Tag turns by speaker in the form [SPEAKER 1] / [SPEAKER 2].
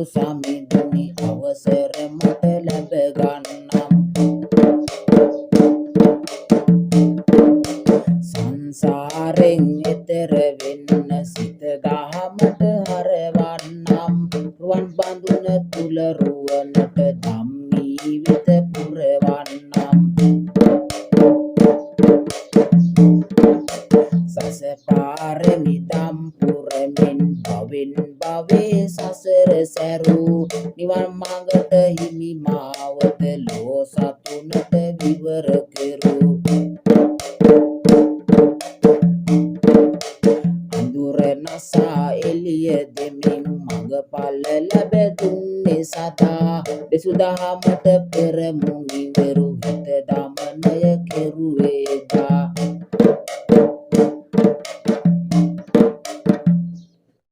[SPEAKER 1] සමිඳුනි අවසර මට ලැබ ගන්නම් සංසාරෙන් එතර වෙන්න සිත දහමට හරවන්නම් රුවන් බඳුන තුල රුවනට ධම්මීවිත පුරවන්නම් සසපාරමිතම් පුරමින් භවෙන් භවේ සසර සැරූ නිවන් මඟට හිමි මාවත ලෝ සතුනට විවර කෙරූ අඳුර නසා එළිය දෙමින් මඟඵල ලැබ දුන්නේ සදා දෙසු දහමට පෙරමුණිවරු හිත දමනය කෙරුවේ